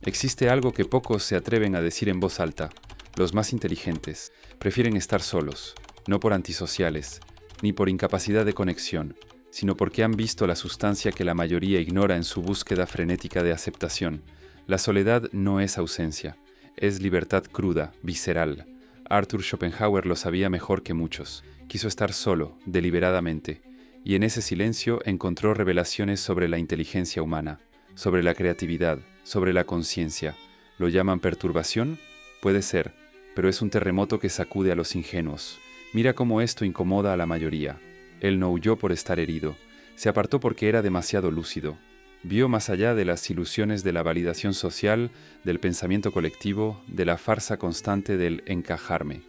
Existe algo que pocos se atreven a decir en voz alta. Los más inteligentes prefieren estar solos, no por antisociales, ni por incapacidad de conexión, sino porque han visto la sustancia que la mayoría ignora en su búsqueda frenética de aceptación. La soledad no es ausencia, es libertad cruda, visceral. Arthur Schopenhauer lo sabía mejor que muchos. Quiso estar solo, deliberadamente, y en ese silencio encontró revelaciones sobre la inteligencia humana, sobre la creatividad, sobre la conciencia. ¿Lo llaman perturbación? Puede ser, pero es un terremoto que sacude a los ingenuos. Mira cómo esto incomoda a la mayoría. Él no huyó por estar herido, se apartó porque era demasiado lúcido. Vio más allá de las ilusiones de la validación social, del pensamiento colectivo, de la farsa constante del encajarme.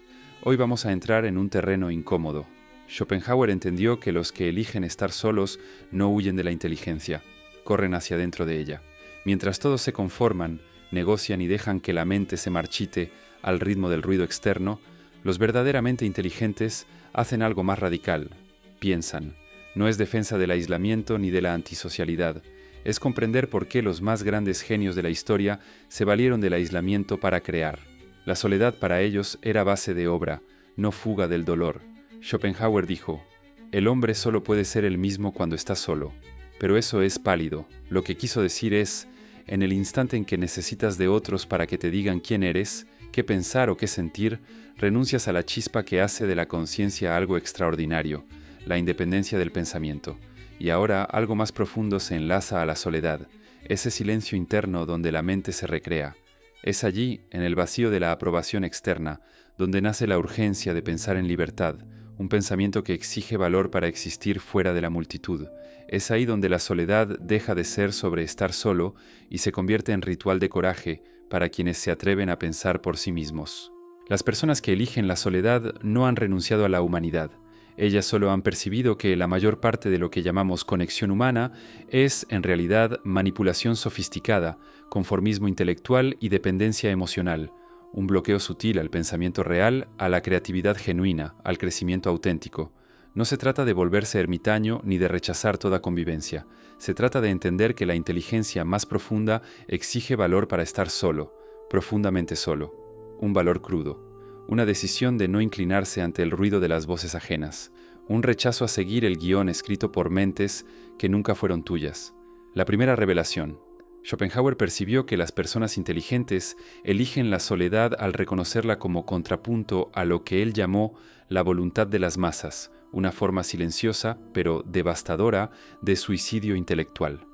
Hoy vamos a entrar en un terreno incómodo. Schopenhauer entendió que los que eligen estar solos no huyen de la inteligencia, corren hacia dentro de ella. Mientras todos se conforman, negocian y dejan que la mente se marchite al ritmo del ruido externo, los verdaderamente inteligentes hacen algo más radical. Piensan. No es defensa del aislamiento ni de la antisocialidad. Es comprender por qué los más grandes genios de la historia se valieron del aislamiento para crear. La soledad para ellos era base de obra, no fuga del dolor. Schopenhauer dijo, «El hombre solo puede ser el mismo cuando está solo». Pero eso es pálido. Lo que quiso decir es, en el instante en que necesitas de otros para que te digan quién eres, qué pensar o qué sentir, renuncias a la chispa que hace de la conciencia algo extraordinario, la independencia del pensamiento. Y ahora algo más profundo se enlaza a la soledad, ese silencio interno donde la mente se recrea. Es allí, en el vacío de la aprobación externa, donde nace la urgencia de pensar en libertad, un pensamiento que exige valor para existir fuera de la multitud. Es ahí donde la soledad deja de ser sobre estar solo y se convierte en ritual de coraje para quienes se atreven a pensar por sí mismos. Las personas que eligen la soledad no han renunciado a la humanidad. Ellas solo han percibido que la mayor parte de lo que llamamos conexión humana es, en realidad, manipulación sofisticada, conformismo intelectual y dependencia emocional, un bloqueo sutil al pensamiento real, a la creatividad genuina, al crecimiento auténtico. No se trata de volverse ermitaño ni de rechazar toda convivencia. Se trata de entender que la inteligencia más profunda exige valor para estar solo, profundamente solo. Un valor crudo. Una decisión de no inclinarse ante el ruido de las voces ajenas. Un rechazo a seguir el guión escrito por mentes que nunca fueron tuyas. La primera revelación. Schopenhauer percibió que las personas inteligentes eligen la soledad al reconocerla como contrapunto a lo que él llamó la voluntad de las masas, una forma silenciosa, pero devastadora, de suicidio intelectual.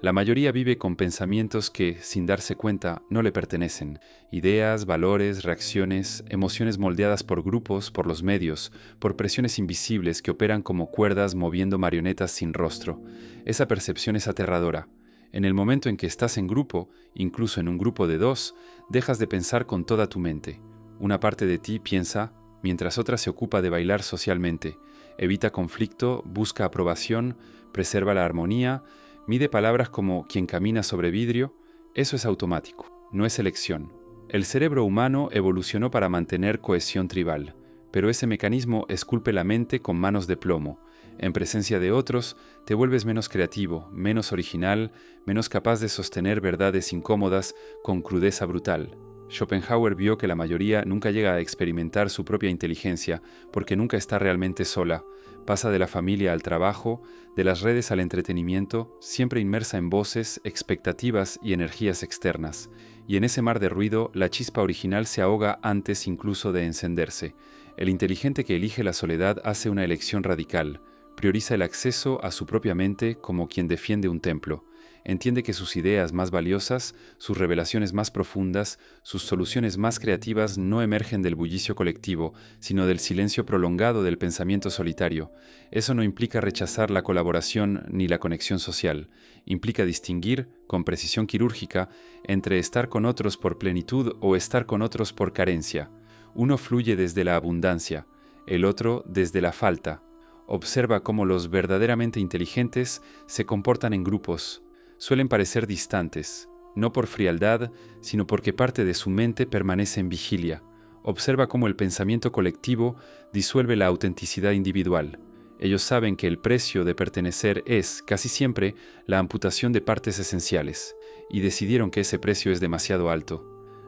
La mayoría vive con pensamientos que, sin darse cuenta, no le pertenecen. Ideas, valores, reacciones, emociones moldeadas por grupos, por los medios, por presiones invisibles que operan como cuerdas moviendo marionetas sin rostro. Esa percepción es aterradora. En el momento en que estás en grupo, incluso en un grupo de dos, dejas de pensar con toda tu mente. Una parte de ti piensa, mientras otra se ocupa de bailar socialmente. Evita conflicto, busca aprobación, preserva la armonía, mide palabras como quien camina sobre vidrio. Eso es automático, no es elección. El cerebro humano evolucionó para mantener cohesión tribal, pero ese mecanismo esculpe la mente con manos de plomo. En presencia de otros, te vuelves menos creativo, menos original, menos capaz de sostener verdades incómodas con crudeza brutal. Schopenhauer vio que la mayoría nunca llega a experimentar su propia inteligencia porque nunca está realmente sola. Pasa de la familia al trabajo, de las redes al entretenimiento, siempre inmersa en voces, expectativas y energías externas. Y en ese mar de ruido, la chispa original se ahoga antes incluso de encenderse. El inteligente que elige la soledad hace una elección radical. Prioriza el acceso a su propia mente como quien defiende un templo. Entiende que sus ideas más valiosas, sus revelaciones más profundas, sus soluciones más creativas no emergen del bullicio colectivo, sino del silencio prolongado del pensamiento solitario. Eso no implica rechazar la colaboración ni la conexión social. Implica distinguir, con precisión quirúrgica, entre estar con otros por plenitud o estar con otros por carencia. Uno fluye desde la abundancia, el otro desde la falta. Observa cómo los verdaderamente inteligentes se comportan en grupos. Suelen parecer distantes, no por frialdad, sino porque parte de su mente permanece en vigilia. Observa cómo el pensamiento colectivo disuelve la autenticidad individual. Ellos saben que el precio de pertenecer es, casi siempre, la amputación de partes esenciales. y decidieron que ese precio es demasiado alto.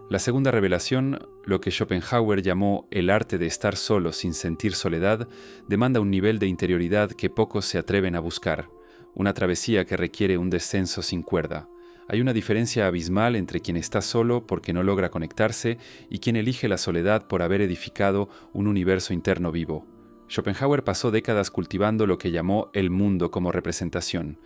La segunda revelación, lo que Schopenhauer llamó el arte de estar solo sin sentir soledad, demanda un nivel de interioridad que pocos se atreven a buscar, una travesía que requiere un descenso sin cuerda. Hay una diferencia abismal entre quien está solo porque no logra conectarse y quien elige la soledad por haber edificado un universo interno vivo. Schopenhauer pasó décadas cultivando lo que llamó el mundo como representación,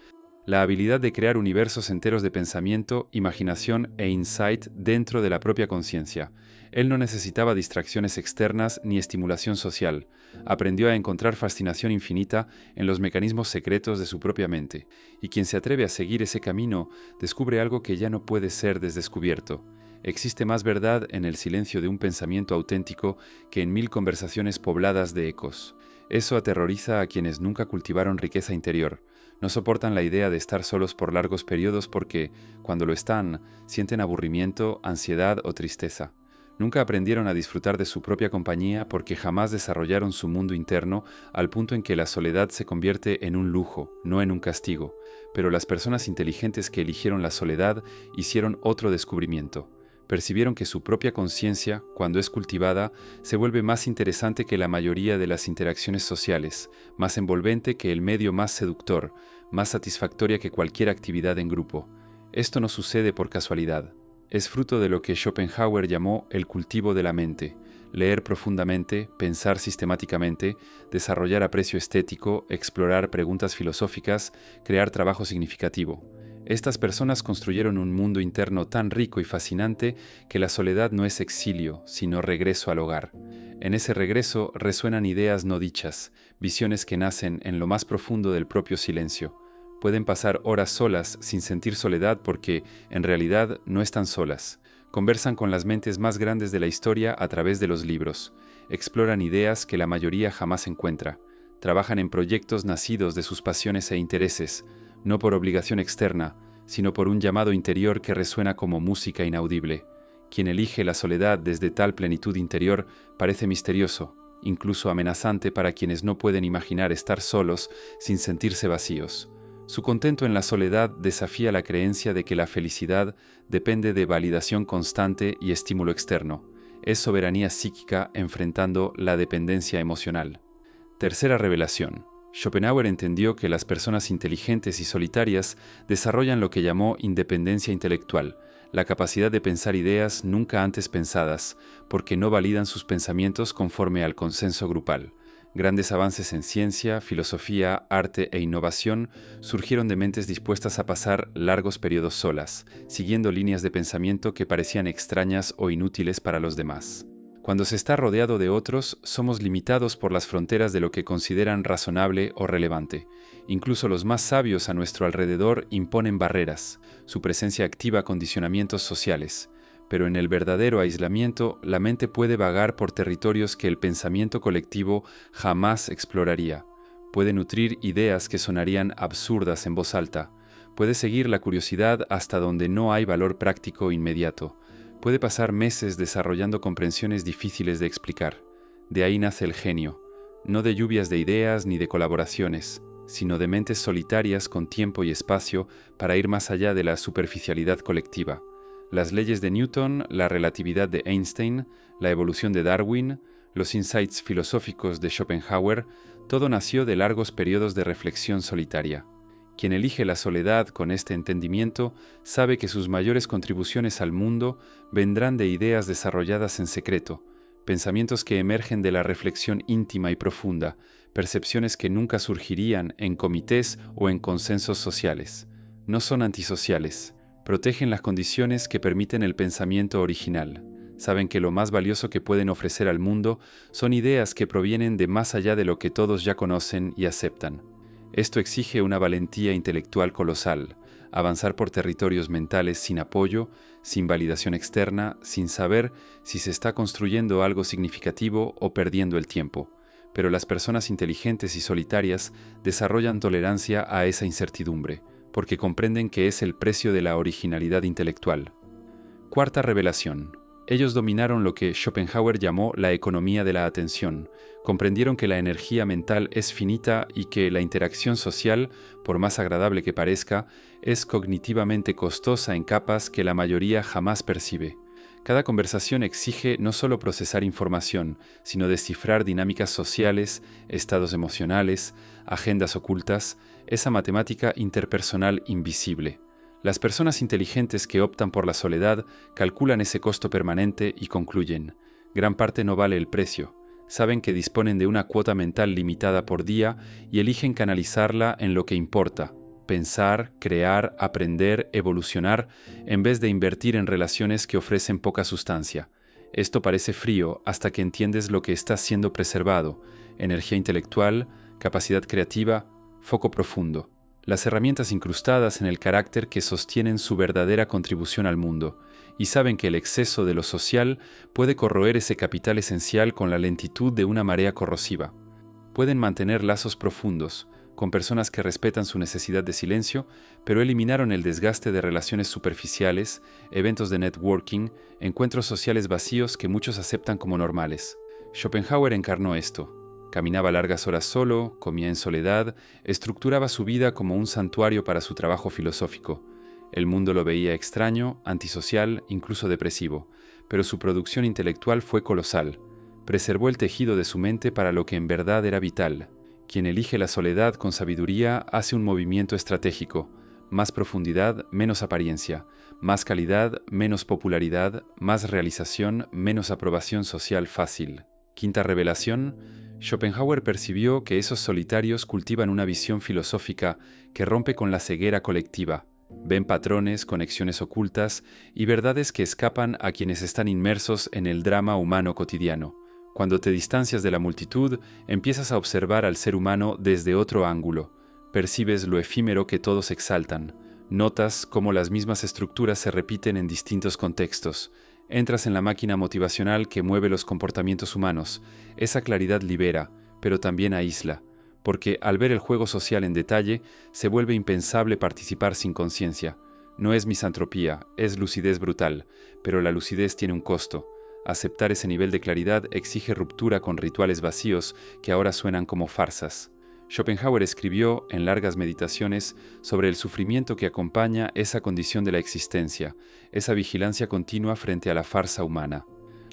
la habilidad de crear universos enteros de pensamiento, imaginación e insight dentro de la propia conciencia. Él no necesitaba distracciones externas ni estimulación social. Aprendió a encontrar fascinación infinita en los mecanismos secretos de su propia mente, y quien se atreve a seguir ese camino descubre algo que ya no puede ser desdescubierto. Existe más verdad en el silencio de un pensamiento auténtico que en 1000 conversaciones pobladas de ecos. Eso aterroriza a quienes nunca cultivaron riqueza interior. No soportan la idea de estar solos por largos periodos porque, cuando lo están, sienten aburrimiento, ansiedad o tristeza. Nunca aprendieron a disfrutar de su propia compañía porque jamás desarrollaron su mundo interno al punto en que la soledad se convierte en un lujo, no en un castigo. Pero las personas inteligentes que eligieron la soledad hicieron otro descubrimiento. Percibieron que su propia conciencia, cuando es cultivada, se vuelve más interesante que la mayoría de las interacciones sociales, más envolvente que el medio más seductor, más satisfactoria que cualquier actividad en grupo. Esto no sucede por casualidad. Es fruto de lo que Schopenhauer llamó el cultivo de la mente: leer profundamente, pensar sistemáticamente, desarrollar aprecio estético, explorar preguntas filosóficas, crear trabajo significativo. Estas personas construyeron un mundo interno tan rico y fascinante que la soledad no es exilio, sino regreso al hogar. En ese regreso resuenan ideas no dichas, visiones que nacen en lo más profundo del propio silencio. Pueden pasar horas solas sin sentir soledad porque, en realidad, no están solas. Conversan con las mentes más grandes de la historia a través de los libros. Exploran ideas que la mayoría jamás encuentra. Trabajan en proyectos nacidos de sus pasiones e intereses, no por obligación externa, sino por un llamado interior que resuena como música inaudible. Quien elige la soledad desde tal plenitud interior parece misterioso, incluso amenazante para quienes no pueden imaginar estar solos sin sentirse vacíos. Su contento en la soledad desafía la creencia de que la felicidad depende de validación constante y estímulo externo. Es soberanía psíquica enfrentando la dependencia emocional. Tercera revelación. Schopenhauer entendió que las personas inteligentes y solitarias desarrollan lo que llamó independencia intelectual, la capacidad de pensar ideas nunca antes pensadas, porque no validan sus pensamientos conforme al consenso grupal. Grandes avances en ciencia, filosofía, arte e innovación surgieron de mentes dispuestas a pasar largos periodos solas, siguiendo líneas de pensamiento que parecían extrañas o inútiles para los demás. Cuando se está rodeado de otros, somos limitados por las fronteras de lo que consideran razonable o relevante. Incluso los más sabios a nuestro alrededor imponen barreras. Su presencia activa condicionamientos sociales. Pero en el verdadero aislamiento, la mente puede vagar por territorios que el pensamiento colectivo jamás exploraría. Puede nutrir ideas que sonarían absurdas en voz alta. Puede seguir la curiosidad hasta donde no hay valor práctico inmediato. Puede pasar meses desarrollando comprensiones difíciles de explicar. De ahí nace el genio, no de lluvias de ideas ni de colaboraciones, sino de mentes solitarias con tiempo y espacio para ir más allá de la superficialidad colectiva. Las leyes de Newton, la relatividad de Einstein, la evolución de Darwin, los insights filosóficos de Schopenhauer, todo nació de largos periodos de reflexión solitaria. Quien elige la soledad con este entendimiento sabe que sus mayores contribuciones al mundo vendrán de ideas desarrolladas en secreto, pensamientos que emergen de la reflexión íntima y profunda, percepciones que nunca surgirían en comités o en consensos sociales. No son antisociales, protegen las condiciones que permiten el pensamiento original. Saben que lo más valioso que pueden ofrecer al mundo son ideas que provienen de más allá de lo que todos ya conocen y aceptan. Esto exige una valentía intelectual colosal, avanzar por territorios mentales sin apoyo, sin validación externa, sin saber si se está construyendo algo significativo o perdiendo el tiempo. Pero las personas inteligentes y solitarias desarrollan tolerancia a esa incertidumbre, porque comprenden que es el precio de la originalidad intelectual. Cuarta revelación. Ellos dominaron lo que Schopenhauer llamó la economía de la atención. Comprendieron que la energía mental es finita y que la interacción social, por más agradable que parezca, es cognitivamente costosa en capas que la mayoría jamás percibe. Cada conversación exige no solo procesar información, sino descifrar dinámicas sociales, estados emocionales, agendas ocultas, esa matemática interpersonal invisible. Las personas inteligentes que optan por la soledad calculan ese costo permanente y concluyen: gran parte no vale el precio. Saben que disponen de una cuota mental limitada por día y eligen canalizarla en lo que importa: pensar, crear, aprender, evolucionar, en vez de invertir en relaciones que ofrecen poca sustancia. Esto parece frío hasta que entiendes lo que está siendo preservado: energía intelectual, capacidad creativa, foco profundo. Las herramientas incrustadas en el carácter que sostienen su verdadera contribución al mundo, y saben que el exceso de lo social puede corroer ese capital esencial con la lentitud de una marea corrosiva. Pueden mantener lazos profundos, con personas que respetan su necesidad de silencio, pero eliminaron el desgaste de relaciones superficiales, eventos de networking, encuentros sociales vacíos que muchos aceptan como normales. Schopenhauer encarnó esto. Caminaba largas horas solo, comía en soledad, estructuraba su vida como un santuario para su trabajo filosófico. El mundo lo veía extraño, antisocial, incluso depresivo, pero su producción intelectual fue colosal. Preservó el tejido de su mente para lo que en verdad era vital. Quien elige la soledad con sabiduría hace un movimiento estratégico: más profundidad, menos apariencia; más calidad, menos popularidad; más realización, menos aprobación social fácil. Quinta revelación: Schopenhauer percibió que esos solitarios cultivan una visión filosófica que rompe con la ceguera colectiva. Ven patrones, conexiones ocultas y verdades que escapan a quienes están inmersos en el drama humano cotidiano. Cuando te distancias de la multitud, empiezas a observar al ser humano desde otro ángulo. Percibes lo efímero que todos exaltan. Notas cómo las mismas estructuras se repiten en distintos contextos. Entras en la máquina motivacional que mueve los comportamientos humanos. Esa claridad libera, pero también aísla, porque al ver el juego social en detalle, se vuelve impensable participar sin conciencia. No es misantropía, es lucidez brutal, pero la lucidez tiene un costo. Aceptar ese nivel de claridad exige ruptura con rituales vacíos que ahora suenan como farsas. Schopenhauer escribió en largas meditaciones sobre el sufrimiento que acompaña esa condición de la existencia, esa vigilancia continua frente a la farsa humana.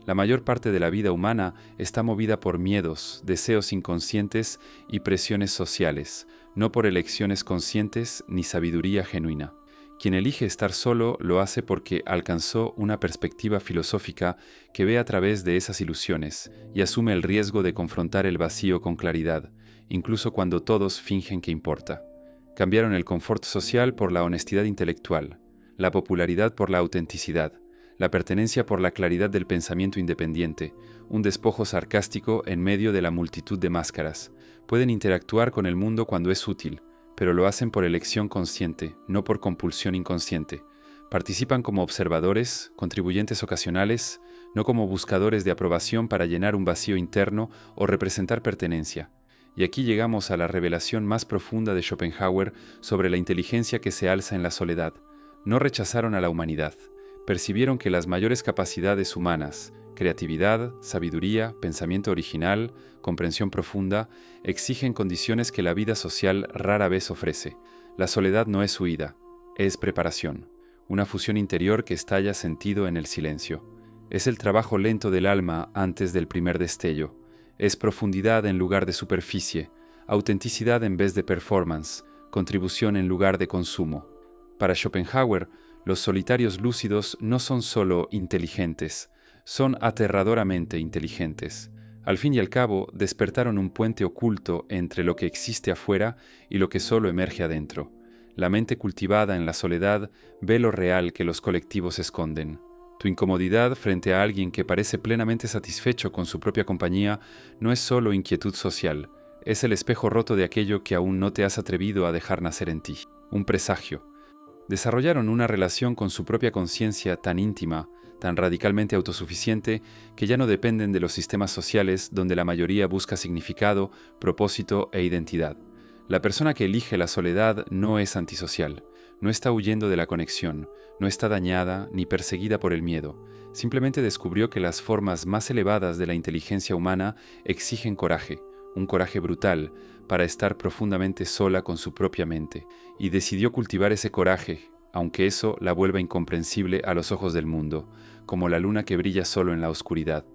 La mayor parte de la vida humana está movida por miedos, deseos inconscientes y presiones sociales, no por elecciones conscientes ni sabiduría genuina. Quien elige estar solo lo hace porque alcanzó una perspectiva filosófica que ve a través de esas ilusiones y asume el riesgo de confrontar el vacío con claridad, incluso cuando todos fingen que importa. Cambiaron el confort social por la honestidad intelectual, la popularidad por la autenticidad, la pertenencia por la claridad del pensamiento independiente, un despojo sarcástico en medio de la multitud de máscaras. Pueden interactuar con el mundo cuando es útil, pero lo hacen por elección consciente, no por compulsión inconsciente. Participan como observadores, contribuyentes ocasionales, no como buscadores de aprobación para llenar un vacío interno o representar pertenencia. Y aquí llegamos a la revelación más profunda de Schopenhauer sobre la inteligencia que se alza en la soledad. No rechazaron a la humanidad. Percibieron que las mayores capacidades humanas, creatividad, sabiduría, pensamiento original, comprensión profunda, exigen condiciones que la vida social rara vez ofrece. La soledad no es huida, es preparación, una fusión interior que estalla sentido en el silencio. Es el trabajo lento del alma antes del primer destello. Es profundidad en lugar de superficie, autenticidad en vez de performance, contribución en lugar de consumo. Para Schopenhauer, los solitarios lúcidos no son solo inteligentes, son aterradoramente inteligentes. Al fin y al cabo, despertaron un puente oculto entre lo que existe afuera y lo que solo emerge adentro. La mente cultivada en la soledad ve lo real que los colectivos esconden. Tu incomodidad frente a alguien que parece plenamente satisfecho con su propia compañía no es solo inquietud social, es el espejo roto de aquello que aún no te has atrevido a dejar nacer en ti, un presagio. Desarrollaron una relación con su propia conciencia tan íntima, tan radicalmente autosuficiente, que ya no dependen de los sistemas sociales donde la mayoría busca significado, propósito e identidad. La persona que elige la soledad no es antisocial, No está huyendo de la conexión, no está dañada ni perseguida por el miedo. Simplemente descubrió que las formas más elevadas de la inteligencia humana exigen coraje, un coraje brutal, para estar profundamente sola con su propia mente, y decidió cultivar ese coraje, aunque eso la vuelva incomprensible a los ojos del mundo, como la luna que brilla solo en la oscuridad.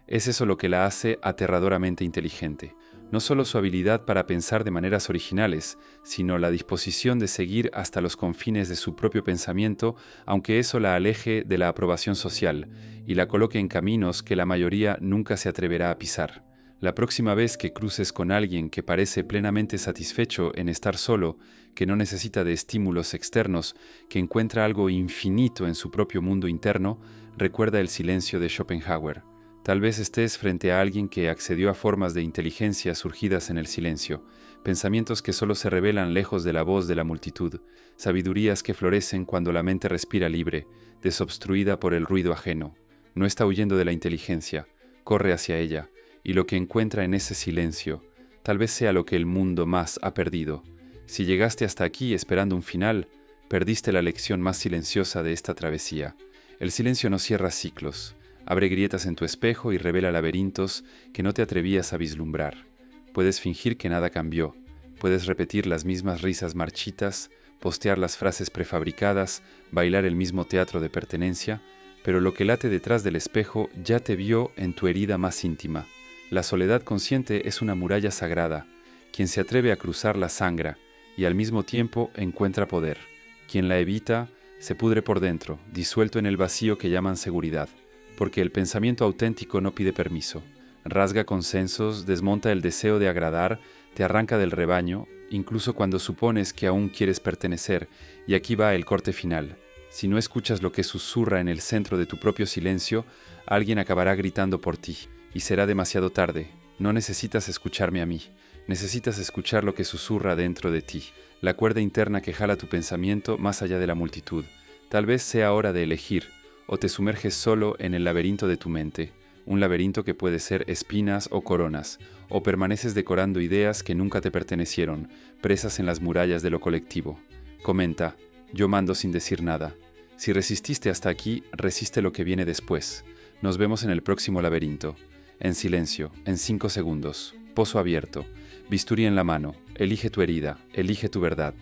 Es eso lo que la hace aterradoramente inteligente. No solo su habilidad para pensar de maneras originales, sino la disposición de seguir hasta los confines de su propio pensamiento, aunque eso la aleje de la aprobación social y la coloque en caminos que la mayoría nunca se atreverá a pisar. La próxima vez que cruces con alguien que parece plenamente satisfecho en estar solo, que no necesita de estímulos externos, que encuentra algo infinito en su propio mundo interno, recuerda el silencio de Schopenhauer. Tal vez estés frente a alguien que accedió a formas de inteligencia surgidas en el silencio, pensamientos que solo se revelan lejos de la voz de la multitud, sabidurías que florecen cuando la mente respira libre, desobstruida por el ruido ajeno. No está huyendo de la inteligencia, corre hacia ella, y lo que encuentra en ese silencio, tal vez sea lo que el mundo más ha perdido. Si llegaste hasta aquí esperando un final, perdiste la lección más silenciosa de esta travesía. El silencio no cierra ciclos. Abre grietas en tu espejo y revela laberintos que no te atrevías a vislumbrar. Puedes fingir que nada cambió. Puedes repetir las mismas risas marchitas, postear las frases prefabricadas, bailar el mismo teatro de pertenencia, pero lo que late detrás del espejo ya te vio en tu herida más íntima. La soledad consciente es una muralla sagrada. Quien se atreve a cruzarla sangra y al mismo tiempo encuentra poder. Quien la evita se pudre por dentro, disuelto en el vacío que llaman seguridad. Porque el pensamiento auténtico no pide permiso. Rasga consensos, desmonta el deseo de agradar, te arranca del rebaño, incluso cuando supones que aún quieres pertenecer, y aquí va el corte final. Si no escuchas lo que susurra en el centro de tu propio silencio, alguien acabará gritando por ti, y será demasiado tarde. No necesitas escucharme a mí, necesitas escuchar lo que susurra dentro de ti, la cuerda interna que jala tu pensamiento más allá de la multitud. Tal vez sea hora de elegir, o te sumerges solo en el laberinto de tu mente, un laberinto que puede ser espinas o coronas, o permaneces decorando ideas que nunca te pertenecieron, presas en las murallas de lo colectivo. Comenta, yo mando sin decir nada. Si resististe hasta aquí, resiste lo que viene después. Nos vemos en el próximo laberinto. En silencio, en 5 segundos, pozo abierto, bisturí en la mano, elige tu herida, elige tu verdad.